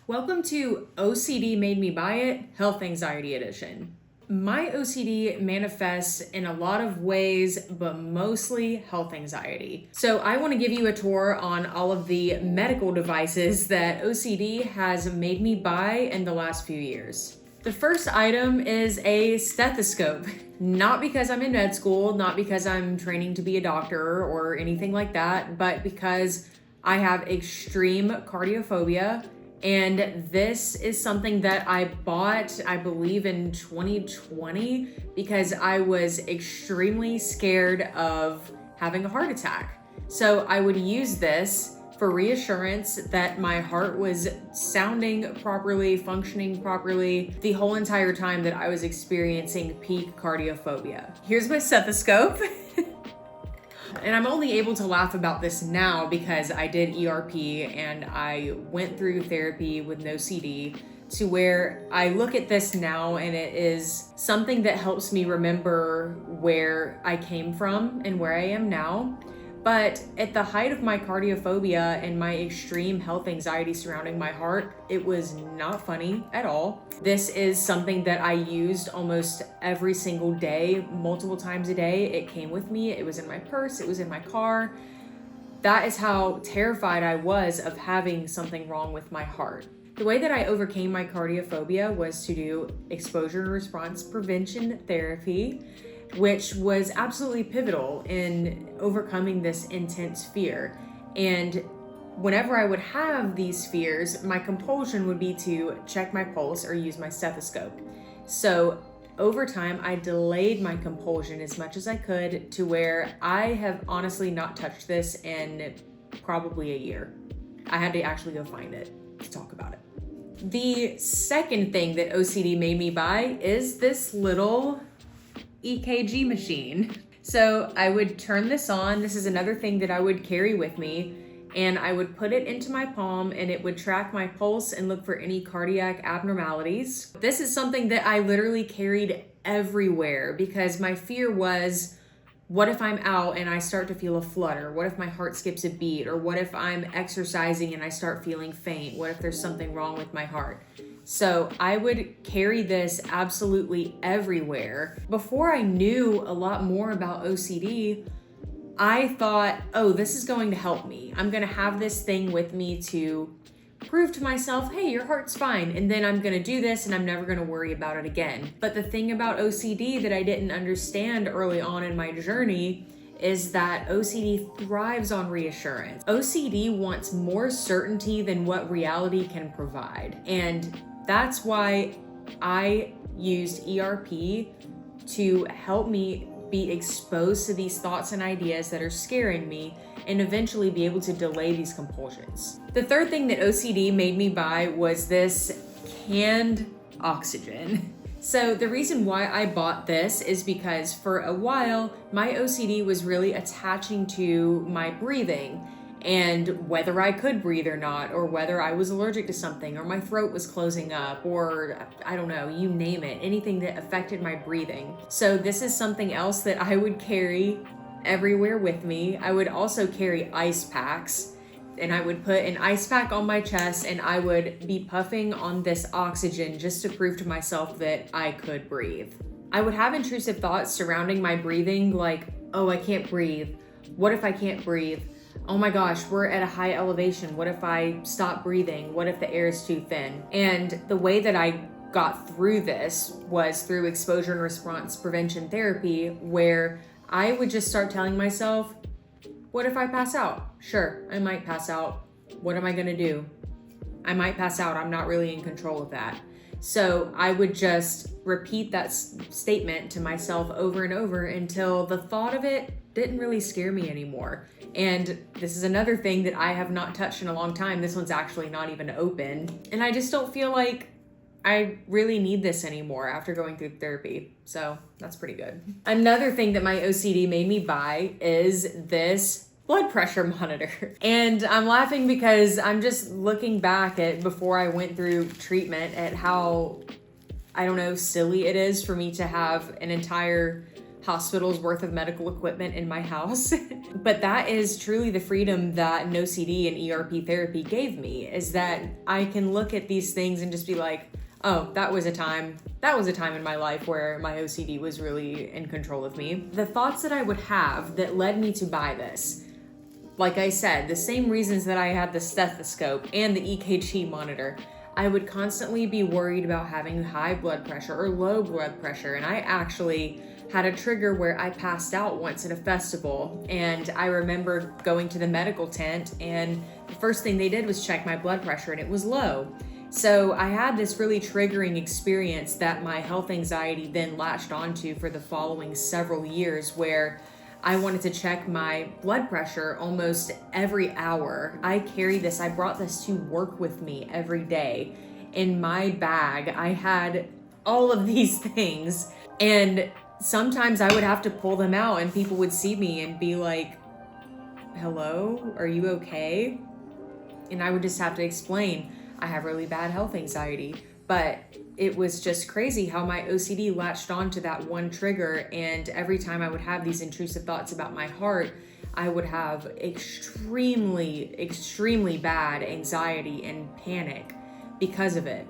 Welcome to OCD Made Me Buy It, Health Anxiety Edition. My OCD manifests in a lot of ways, but mostly health anxiety. So I want to give you a tour on all of the medical devices that OCD has made me buy in the last few years. The first item is a stethoscope. Not because I'm in med school, not because I'm training to be a doctor or anything like that, but because I have extreme cardiophobia. And this is something that I bought, I believe, in 2020 because I was extremely scared of having a heart attack. So I would use this for reassurance that my heart was sounding properly, functioning properly the whole entire time that I was experiencing peak cardiophobia. Here's my stethoscope. And I'm only able to laugh about this now because I did ERP and I went through therapy with NOCD to where I look at this now and it is something that helps me remember where I came from and where I am now. But at the height of my cardiophobia and my extreme health anxiety surrounding my heart, it was not funny at all. This is something that I used almost every single day, multiple times a day. It came with me, it was in my purse, it was in my car. That is how terrified I was of having something wrong with my heart. The way that I overcame my cardiophobia was to do exposure and response prevention therapy, which was absolutely pivotal in overcoming this intense fear. And whenever I would have these fears, my compulsion would be to check my pulse or use my stethoscope. So over time, I delayed my compulsion as much as I could to where I have honestly not touched this in probably a year. I had to actually go find it to talk about it. The second thing that OCD made me buy is this little EKG machine. So I would turn this on. This is another thing that I would carry with me, and I would put it into my palm and it would track my pulse and look for any cardiac abnormalities. This is something that I literally carried everywhere because my fear was, what if I'm out and I start to feel a flutter? What if my heart skips a beat? Or what if I'm exercising and I start feeling faint? What if there's something wrong with my heart? So I would carry this absolutely everywhere. Before I knew a lot more about OCD, I thought, oh, this is going to help me. I'm gonna have this thing with me to prove to myself, hey, your heart's fine. And then I'm gonna do this and I'm never gonna worry about it again. But the thing about OCD that I didn't understand early on in my journey is that OCD thrives on reassurance. OCD wants more certainty than what reality can provide. And that's why I used ERP to help me be exposed to these thoughts and ideas that are scaring me and eventually be able to delay these compulsions. The third thing that OCD made me buy was this canned oxygen. So the reason why I bought this is because for a while, my OCD was really attaching to my breathing and whether I could breathe or not, or whether I was allergic to something, or my throat was closing up, or I don't know, you name it, anything that affected my breathing. So this is something else that I would carry everywhere with me. I would also carry ice packs, and I would put an ice pack on my chest and I would be puffing on this oxygen just to prove to myself that I could breathe. I would have intrusive thoughts surrounding my breathing like, oh, I can't breathe. What if I can't breathe? Oh my gosh, we're at a high elevation. What if I stop breathing? What if the air is too thin? And the way that I got through this was through exposure and response prevention therapy, where I would just start telling myself, what if I pass out? Sure, I might pass out. What am I gonna do? I might pass out. I'm not really in control of that. So I would just repeat that statement to myself over and over until the thought of it didn't really scare me anymore. And this is another thing that I have not touched in a long time. This one's actually not even open. And I just don't feel like I really need this anymore after going through therapy. So that's pretty good. Another thing that my OCD made me buy is this blood pressure monitor. And I'm laughing because I'm just looking back at before I went through treatment at how, I don't know, silly it is for me to have an entire hospital's worth of medical equipment in my house. But that is truly the freedom that NOCD and ERP therapy gave me, is that I can look at these things and just be like, oh, that was a time in my life where my OCD was really in control of me. The thoughts that I would have that led me to buy this, like I said, the same reasons that I had the stethoscope and the EKG monitor, I would constantly be worried about having high blood pressure or low blood pressure. And I actually had a trigger where I passed out once at a festival. And I remember going to the medical tent, and the first thing they did was check my blood pressure, and it was low. So I had this really triggering experience that my health anxiety then latched onto for the following several years, where I wanted to check my blood pressure almost every hour. I brought this to work with me every day. In my bag, I had all of these things, and sometimes I would have to pull them out and people would see me and be like, hello, are you okay? And I would just have to explain, I have really bad health anxiety. But it was just crazy how my OCD latched onto that one trigger, and every time I would have these intrusive thoughts about my heart, I would have extremely, extremely bad anxiety and panic because of it.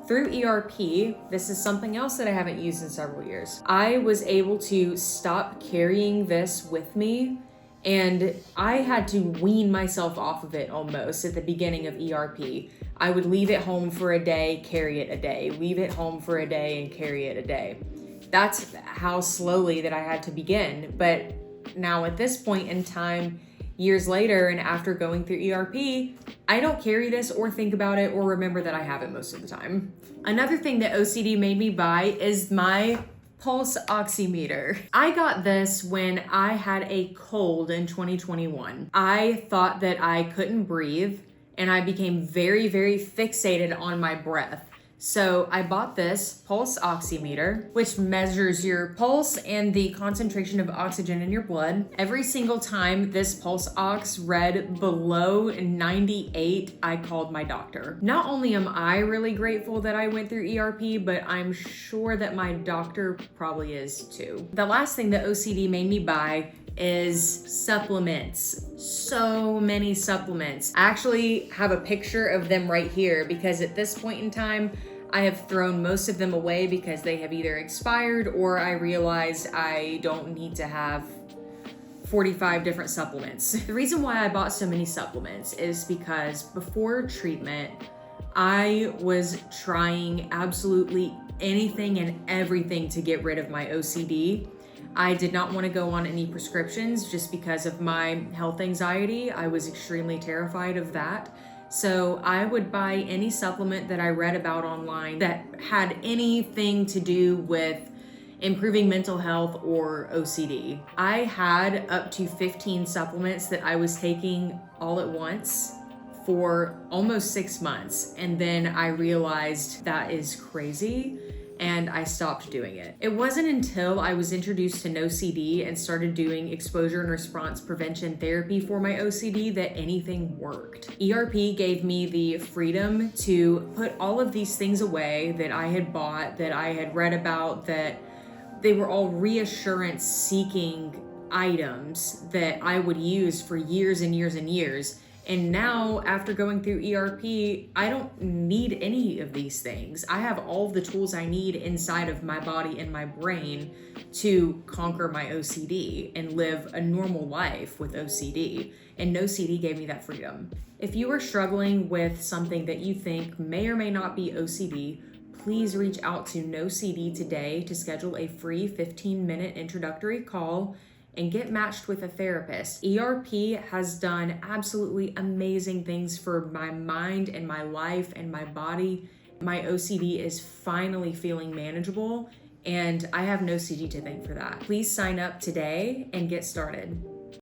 Through ERP, this is something else that I haven't used in several years. I was able to stop carrying this with me, and I had to wean myself off of it almost at the beginning of ERP. I would leave it home for a day, carry it a day, leave it home for a day, and carry it a day. That's how slowly that I had to begin. But now at this point in time, years later, and after going through ERP, I don't carry this or think about it or remember that I have it most of the time. Another thing that OCD made me buy is my pulse oximeter. I got this when I had a cold in 2021. I thought that I couldn't breathe, and I became very, very fixated on my breath. So I bought this pulse oximeter, which measures your pulse and the concentration of oxygen in your blood. Every single time this pulse ox read below 98, I called my doctor. Not only am I really grateful that I went through ERP, but I'm sure that my doctor probably is too. The last thing that OCD made me buy is supplements. So many supplements. I actually have a picture of them right here because at this point in time, I have thrown most of them away because they have either expired or I realized I don't need to have 45 different supplements. The reason why I bought so many supplements is because before treatment, I was trying absolutely anything and everything to get rid of my OCD. I did not want to go on any prescriptions just because of my health anxiety. I was extremely terrified of that. So I would buy any supplement that I read about online that had anything to do with improving mental health or OCD. I had up to 15 supplements that I was taking all at once for almost 6 months. And then I realized that is crazy, and I stopped doing it. It wasn't until I was introduced to NOCD and started doing exposure and response prevention therapy for my OCD that anything worked. ERP gave me the freedom to put all of these things away that I had bought, that I had read about, that they were all reassurance seeking items that I would use for years and years and years. And now, after going through ERP, I don't need any of these things. I have all the tools I need inside of my body and my brain to conquer my OCD and live a normal life with OCD. And NOCD gave me that freedom. If you are struggling with something that you think may or may not be OCD, please reach out to NOCD today to schedule a free 15-minute introductory call and get matched with a therapist. ERP has done absolutely amazing things for my mind and my life and my body. My OCD is finally feeling manageable, and I have NOCD to thank for that. Please sign up today and get started.